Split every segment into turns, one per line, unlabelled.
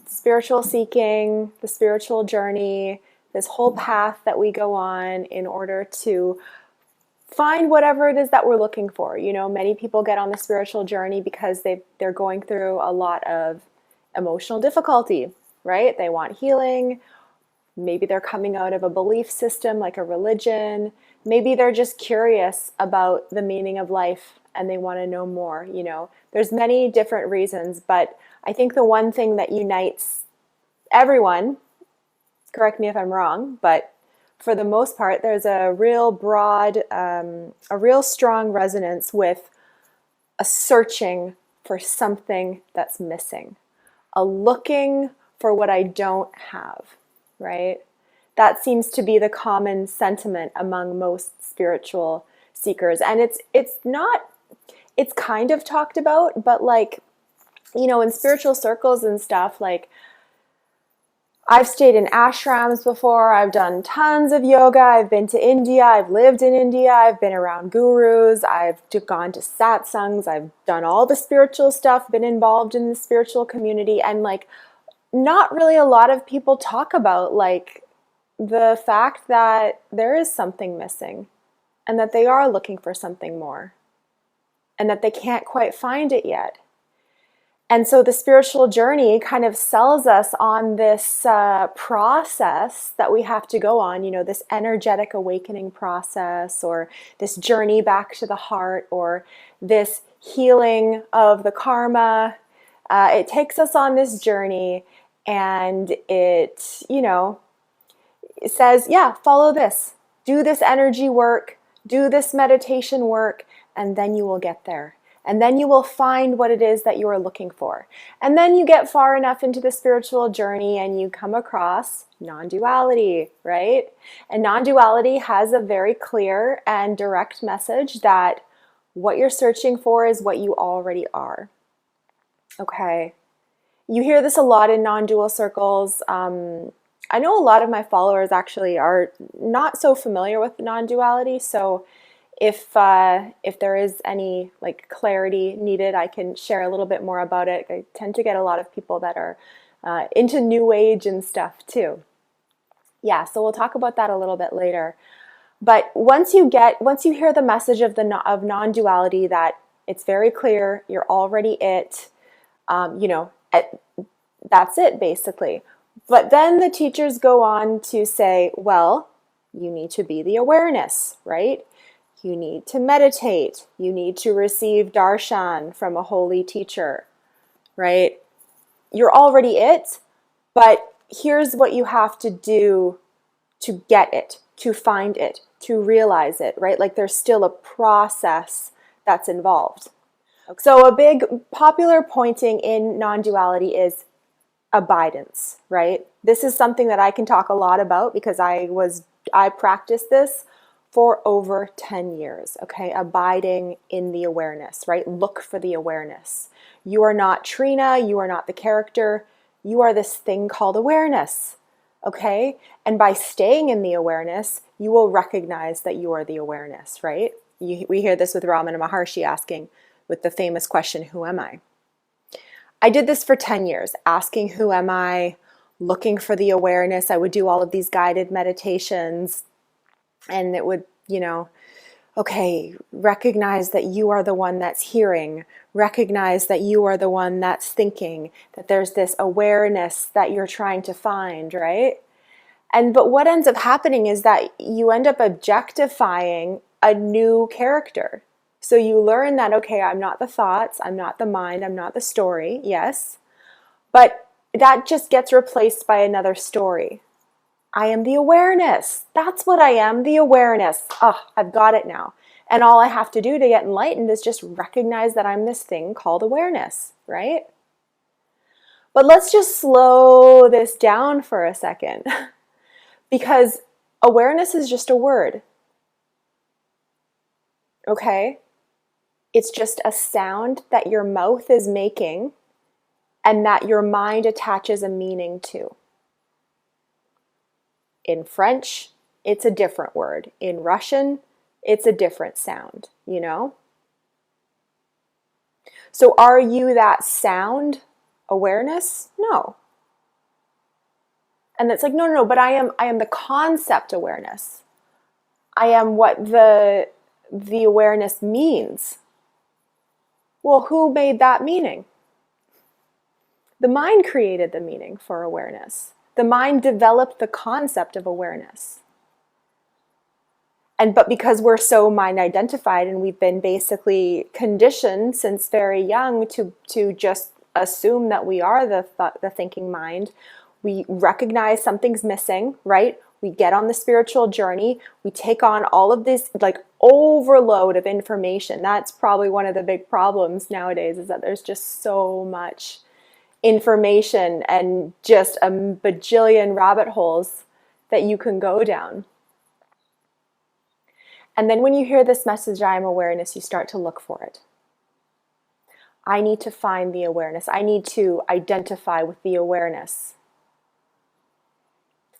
spiritual seeking, the spiritual journey, this whole path that we go on in order to find whatever it is that we're looking for. You know, many people get on the spiritual journey because they're going through a lot of emotional difficulty, right? They want healing. Maybe they're coming out of a belief system like a religion. Maybe they're just curious about the meaning of life and they want to know more. You know, there's many different reasons, but I think the one thing that unites everyone, correct me if I'm wrong, but for the most part, there's a real broad, a real strong resonance with a searching for something that's missing, a looking for what I don't have, right? That seems to be the common sentiment among most spiritual seekers. And it's not, it's kind of talked about, but like, you know, in spiritual circles and stuff, like I've stayed in ashrams before. I've done tons of yoga. I've been to India. I've lived in India. I've been around gurus. I've gone to satsangs. I've done all the spiritual stuff, been involved in the spiritual community. And like, not really a lot of people talk about like the fact that there is something missing and that they are looking for something more and that they can't quite find it yet. And so the spiritual journey kind of sells us on this process that we have to go on, you know, this energetic awakening process, or this journey back to the heart, or this healing of the karma. It takes us on this journey, and it, you know, it says, yeah, follow this, do this energy work, do this meditation work, and then you will get there. And then you will find what it is that you are looking for. And then you get far enough into the spiritual journey and you come across non-duality, right? And non-duality has a very clear and direct message that what you're searching for is what you already are. Okay. You hear this a lot in non-dual circles. I know a lot of my followers actually are not so familiar with non-duality, so if there is any like clarity needed, I can share a little bit more about it. I tend to get a lot of people that are into New Age and stuff too. Yeah, so we'll talk about that a little bit later. But once you hear the message of non-duality, that it's very clear, you're already it. You know, that's it basically. But then the teachers go on to say, well, you need to be the awareness, right? You need to meditate. You need to receive darshan from a holy teacher, right? You're already it, but here's what you have to do to get it, to find it, to realize it, right? Like there's still a process that's involved. So a big popular pointing in non-duality is abidance, right? This is something that I can talk a lot about because I practiced this for over 10 years, okay? Abiding in the awareness, right? Look for the awareness. You are not Trina, you are not the character, you are this thing called awareness, okay? And by staying in the awareness, you will recognize that you are the awareness, right? We hear this with Ramana Maharshi asking with the famous question, who am I? I did this for 10 years, asking who am I, looking for the awareness. I would do all of these guided meditations, and it would, you know, okay, recognize that you are the one that's hearing, recognize that you are the one that's thinking, that there's this awareness that you're trying to find, right? But what ends up happening is that you end up objectifying a new character. So you learn that, okay, I'm not the thoughts, I'm not the mind, I'm not the story, yes, but that just gets replaced by another story. I am the awareness. That's what I am, the awareness. Oh, I've got it now. And all I have to do to get enlightened is just recognize that I'm this thing called awareness, right? But let's just slow this down for a second because awareness is just a word, okay? It's just a sound that your mouth is making and that your mind attaches a meaning to. In French, it's a different word. In Russian, it's a different sound, you know? So are you that sound awareness? No. And it's like, no, but I am the concept awareness. I am what the awareness means. Well, who made that meaning? The mind created the meaning for awareness. The mind developed the concept of awareness. But because we're so mind identified and we've been basically conditioned since very young to just assume that we are the thinking mind, we recognize something's missing, right? We get on the spiritual journey. We take on all of this like overload of information. That's probably one of the big problems nowadays, is that there's just so much information and just a bajillion rabbit holes that you can go down. And then when you hear this message, I am awareness, you start to look for it. I need to find the awareness. I need to identify with the awareness.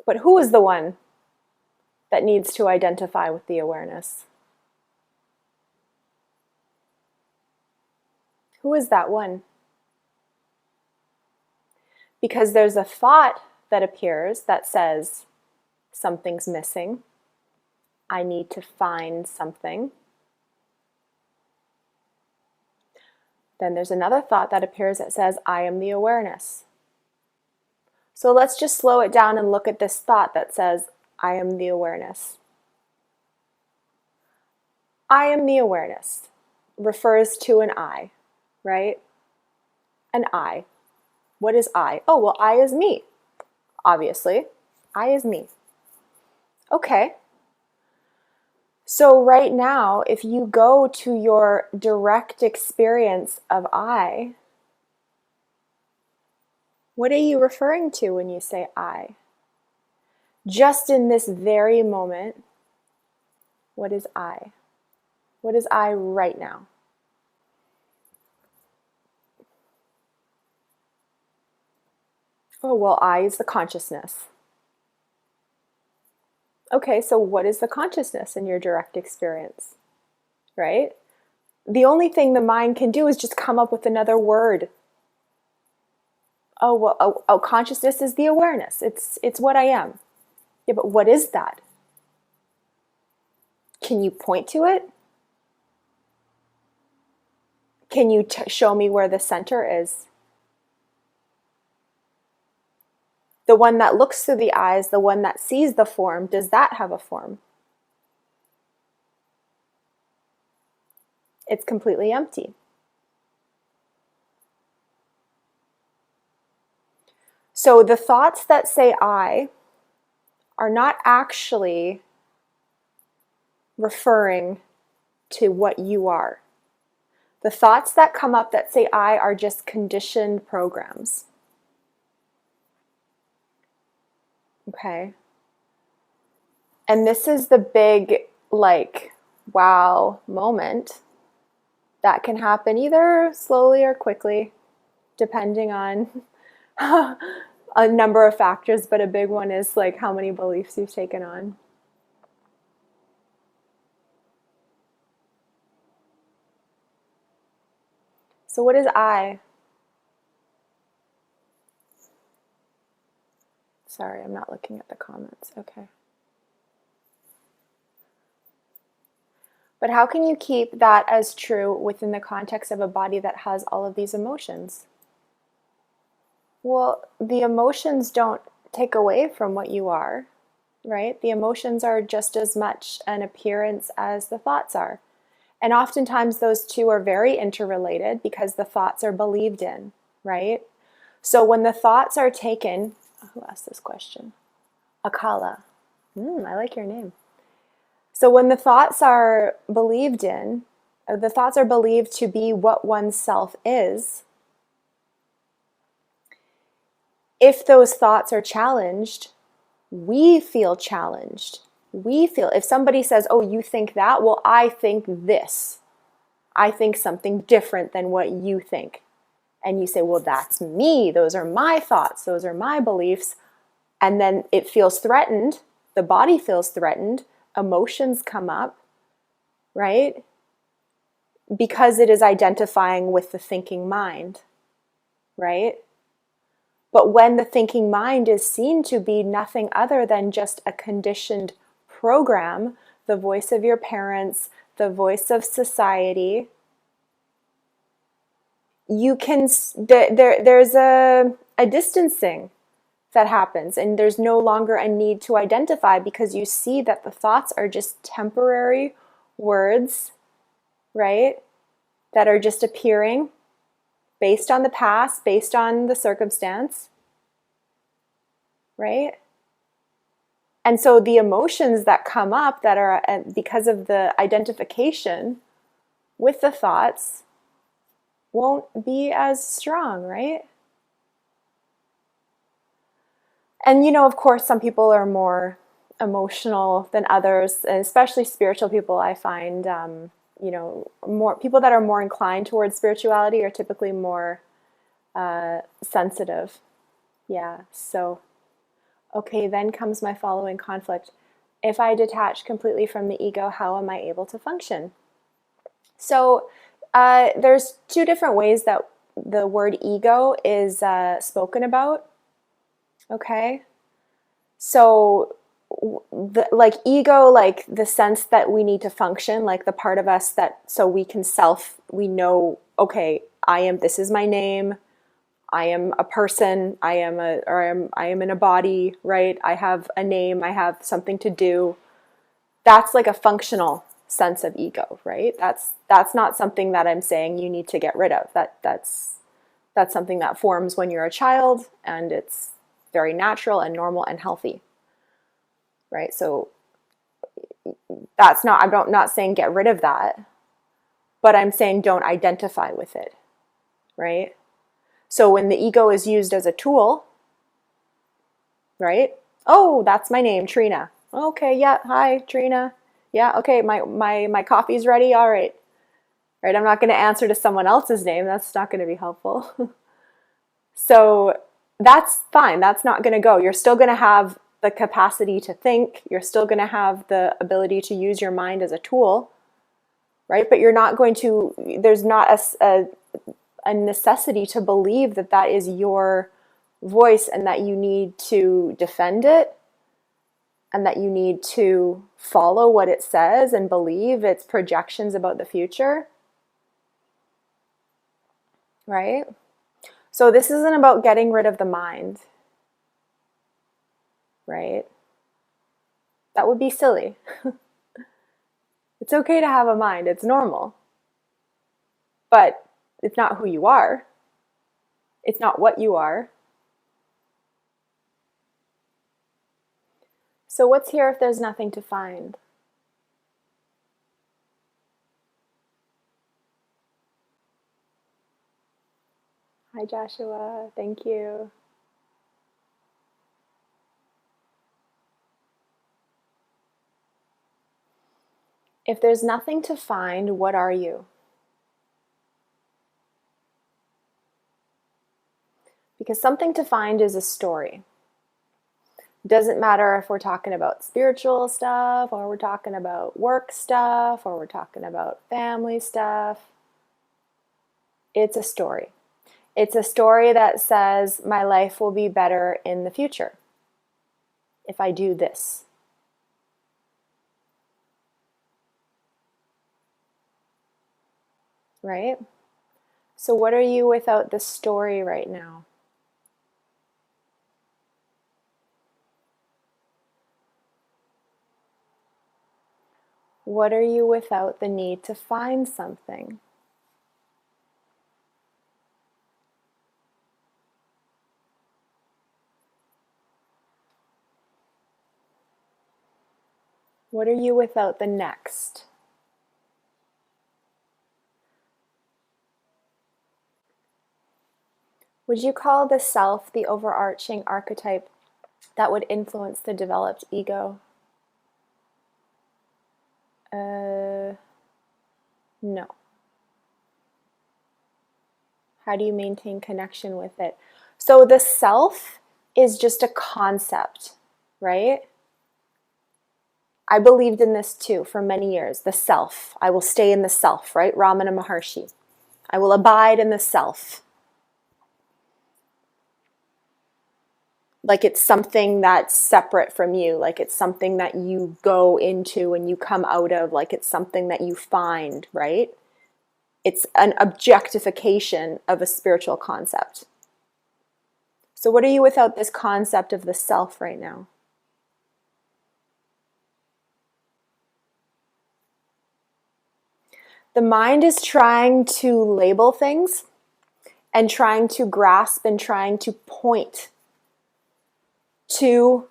But who is the one that needs to identify with the awareness? Who is that one? Because there's a thought that appears that says, something's missing. I need to find something. Then there's another thought that appears that says, I am the awareness. So let's just slow it down and look at this thought that says, I am the awareness. I am the awareness refers to an I, right? An I. What is I? Oh, well, I is me. Obviously, I is me. Okay. So right now, if you go to your direct experience of I, what are you referring to when you say I? Just in this very moment, what is I? What is I right now? Oh, well, I is the consciousness. Okay, so what is the consciousness in your direct experience, right? The only thing the mind can do is just come up with another word. Oh, well, consciousness is the awareness. It's what I am. Yeah, but what is that? Can you point to it? Can you show me where the center is? The one that looks through the eyes, the one that sees the form, does that have a form? It's completely empty. So the thoughts that say I are not actually referring to what you are. The thoughts that come up that say I are just conditioned programs. Okay. And this is the big, like, wow moment that can happen either slowly or quickly, depending on a number of factors, but a big one is like how many beliefs you've taken on. So what is I? Sorry, I'm not looking at the comments. Okay. But how can you keep that as true within the context of a body that has all of these emotions? Well, the emotions don't take away from what you are, right? The emotions are just as much an appearance as the thoughts are. And oftentimes those two are very interrelated because the thoughts are believed in, right? So when the thoughts are taken, who asked this question? Akala. I like your name. So when the thoughts are believed in, the thoughts are believed to be what oneself is. If those thoughts are challenged, we feel challenged. We feel, if somebody says, oh, you think that, well, I think this. I think something different than what you think. And you say, well, that's me. Those are my thoughts. Those are my beliefs. And then it feels threatened. The body feels threatened. Emotions come up, right? Because it is identifying with the thinking mind, right? But when the thinking mind is seen to be nothing other than just a conditioned program, the voice of your parents, the voice of society, you can, there's a distancing that happens, and there's no longer a need to identify, because you see that the thoughts are just temporary words, right? That are just appearing based on the past, based on the circumstance, right? And so the emotions that come up that are because of the identification with the thoughts won't be as strong, right? And, you know, of course, some people are more emotional than others, and especially spiritual people. I find, you know, more people that are more inclined towards spirituality are typically more sensitive. Yeah. So, okay, then comes my following conflict. If I detach completely from the ego, how am I able to function? So, there's two different ways that the word ego is spoken about. Okay. So, like ego, like the sense that we need to function, like the part of us that, so we can we know, okay, this is my name, I am a person, I am in a body, right? I have a name, I have something to do. That's like a functional sense of ego, right? That's not something that I'm saying you need to get rid of. That's something that forms when you're a child, and it's very natural and normal and healthy, right? So I'm not saying get rid of that, but I'm saying don't identify with it, right? So when the ego is used as a tool, right? Oh, that's my name, Trina. Okay, yeah, hi, Trina. Yeah, okay, my coffee's ready. All right. Right, I'm not going to answer to someone else's name. That's not going to be helpful. So that's fine. That's not going to go. You're still going to have the capacity to think. You're still going to have the ability to use your mind as a tool, right? But you're not going to, there's not a necessity to believe that that is your voice and that you need to defend it and that you need to follow what it says and believe its projections about the future, right? So this isn't about getting rid of the mind, right? That would be silly. It's okay to have a mind, it's normal. But it's not who you are. It's not what you are. So what's here if there's nothing to find? Hi Joshua, thank you. If there's nothing to find, what are you? Because something to find is a story. Doesn't matter if we're talking about spiritual stuff, or we're talking about work stuff, or we're talking about family stuff. It's a story. It's a story that says my life will be better in the future if I do this. Right? So what are you without the story right now? What are you without the need to find something? What are you without the next? Would you call the self the overarching archetype that would influence the developed ego? No. How do you maintain connection with it? So the self is just a concept, right? I believed in this too for many years. The self. I will stay in the self, right? Ramana Maharshi. I will abide in the self. like it's something that's separate from you, like it's something that you go into and you come out of, like it's something that you find, right? It's an objectification of a spiritual concept. So what are you without this concept of the self right now? The mind is trying to label things and trying to grasp and trying to point to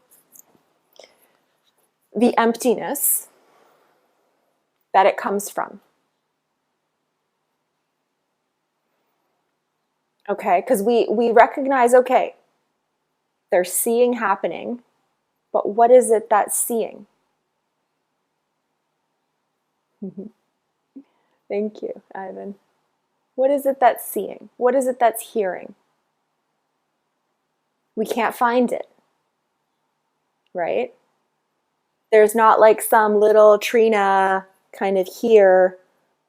the emptiness that it comes from. Okay, because we recognize, okay, there's seeing happening, but what is it that's seeing? Thank you, Ivan. What is it that's seeing? What is it that's hearing? We can't find it, right? There's not like some little Trina kind of here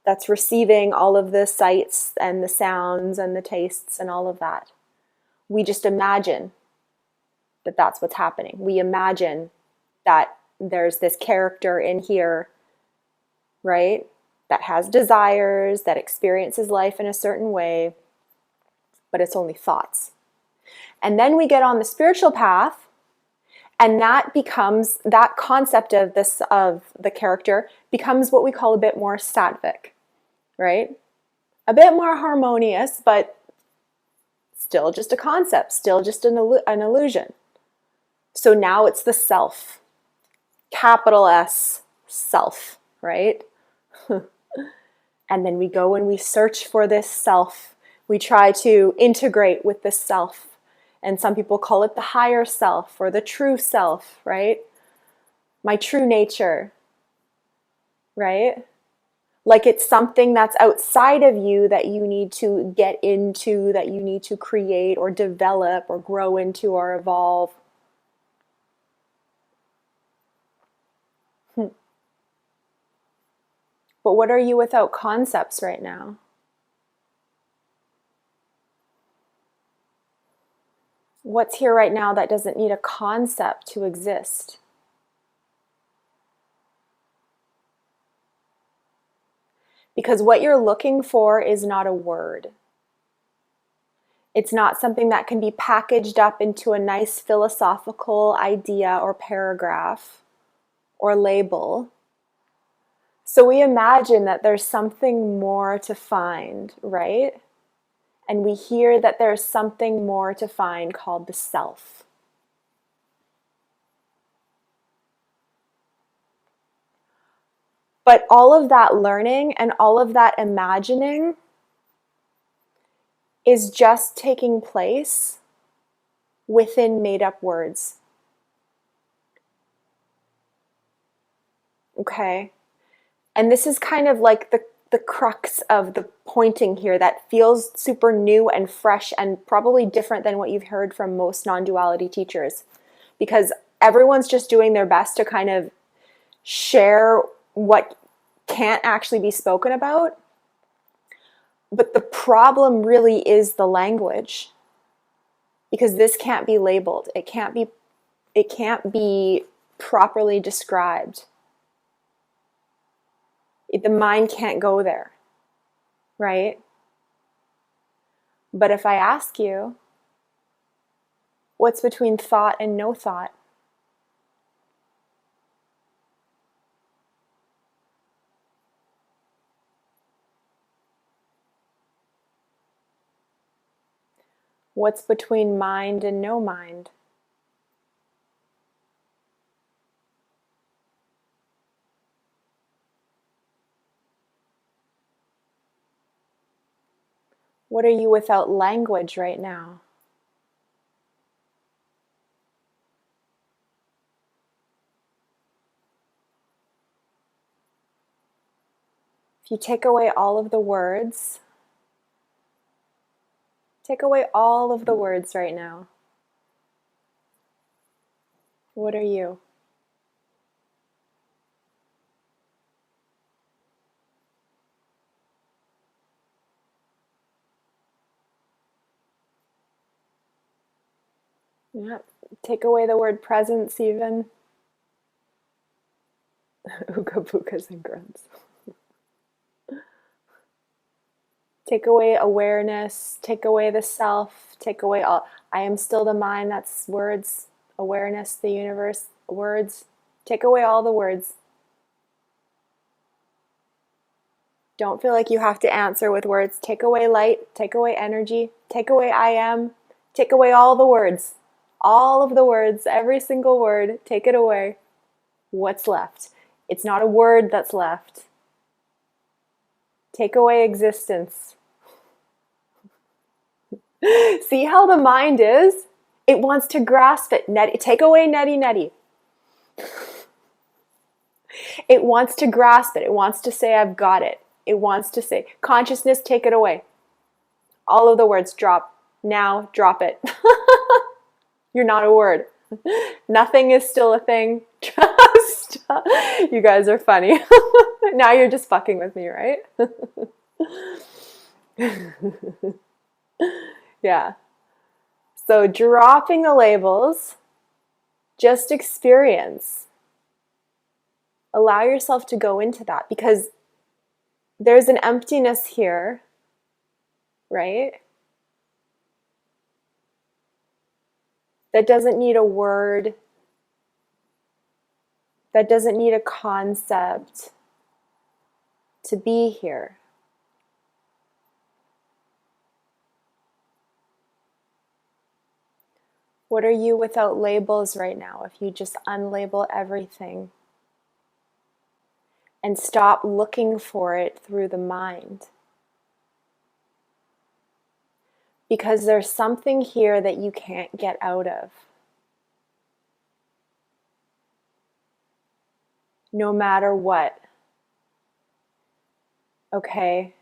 that's receiving all of the sights and the sounds and the tastes and all of that. We just imagine that that's what's happening. We imagine that there's this character in here, right? That has desires, that experiences life in a certain way, but it's only thoughts. And then we get on the spiritual path, and that becomes, that concept of this, of the character becomes what we call a bit more sattvic, right? A bit more harmonious, but still just a concept, still just an illusion. So now it's the self, capital S, self, right? And then we go and we search for this self. We try to integrate with this self. And some people call it the higher self or the true self, right? My true nature, right? Like it's something that's outside of you that you need to get into, that you need to create or develop or grow into or evolve. But what are you without concepts right now? What's here right now that doesn't need a concept to exist? Because what you're looking for is not a word. It's not something that can be packaged up into a nice philosophical idea or paragraph or label. So we imagine that there's something more to find, right? And we hear that there's something more to find called the self. But all of that learning and all of that imagining is just taking place within made-up words. Okay? And this is kind of like the crux of the pointing here that feels super new and fresh and probably different than what you've heard from most non-duality teachers. Because everyone's just doing their best to kind of share what can't actually be spoken about. But the problem really is the language. Because this can't be labeled. It can't be properly described. The mind can't go there, right? But if I ask you, what's between thought and no thought? What's between mind and no mind? What are you without language right now? If you take away all of the words, take away all of the words right now. What are you? Yeah. Take away the word presence even. Ooga boogas and grunts. Take away awareness, take away the self, take away all. I am still the mind, that's words, awareness, the universe, words. Take away all the words. Don't feel like you have to answer with words. Take away light, take away energy, take away I am, take away all the words. All of the words, every single word, take it away. What's left? It's not a word that's left. Take away existence. See how the mind is? It wants to grasp it. Take away neti neti. It wants to grasp it. It wants to say, I've got it. It wants to say, consciousness, take it away. All of the words drop. Now, drop it. You're not a word. Nothing is still a thing. Trust. You guys are funny. Now you're just fucking with me, right? Yeah. So dropping the labels, just experience. Allow yourself to go into that because there's an emptiness here, right? That doesn't need a word, that doesn't need a concept to be here. What are you without labels right now if you just unlabel everything and stop looking for it through the mind? Because there's something here that you can't get out of. No matter what. Okay?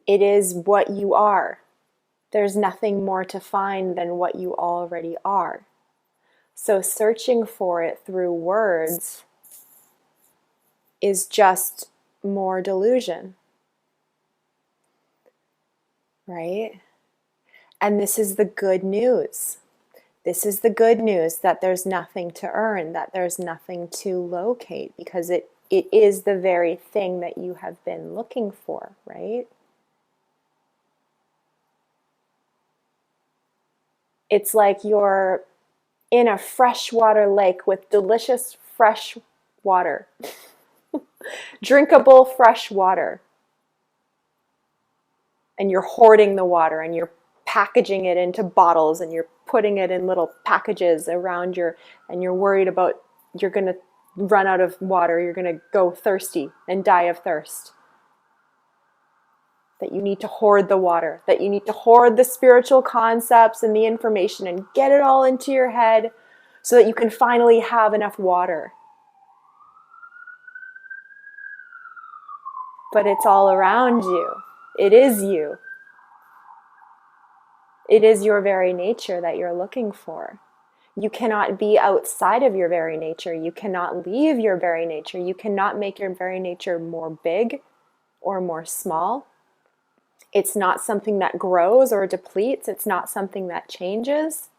It is what you are. There's nothing more to find than what you already are. So searching for it through words is just more delusion. Right? And this is the good news. This is the good news that there's nothing to earn, that there's nothing to locate, because it is the very thing that you have been looking for, right? It's like you're in a freshwater lake with delicious fresh water, drinkable fresh water, and you're hoarding the water and you're packaging it into bottles and you're putting it in little packages around and you're worried about you're going to run out of water, you're going to go thirsty and die of thirst. That you need to hoard the water, that you need to hoard the spiritual concepts and the information and get it all into your head so that you can finally have enough water. But it's all around you. It is you. It is your very nature that you're looking for. You cannot be outside of your very nature. You cannot leave your very nature. You cannot make your very nature more big or more small. It's not something that grows or depletes. It's not something that changes.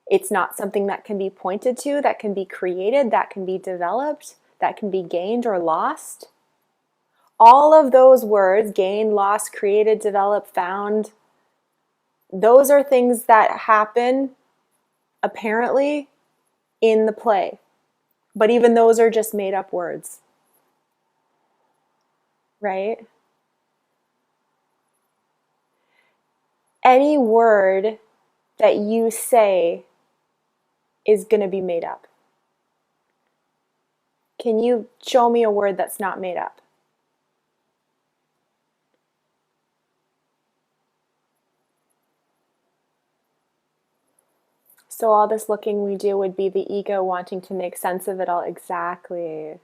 It's not something that can be pointed to, that can be created, that can be developed, that can be gained or lost. All of those words, gain, lost, created, developed, found, those are things that happen apparently in the play. But even those are just made up words. Right? Any word that you say is going to be made up. Can you show me a word that's not made up? So all this looking we do would be the ego wanting to make sense of it all. Exactly.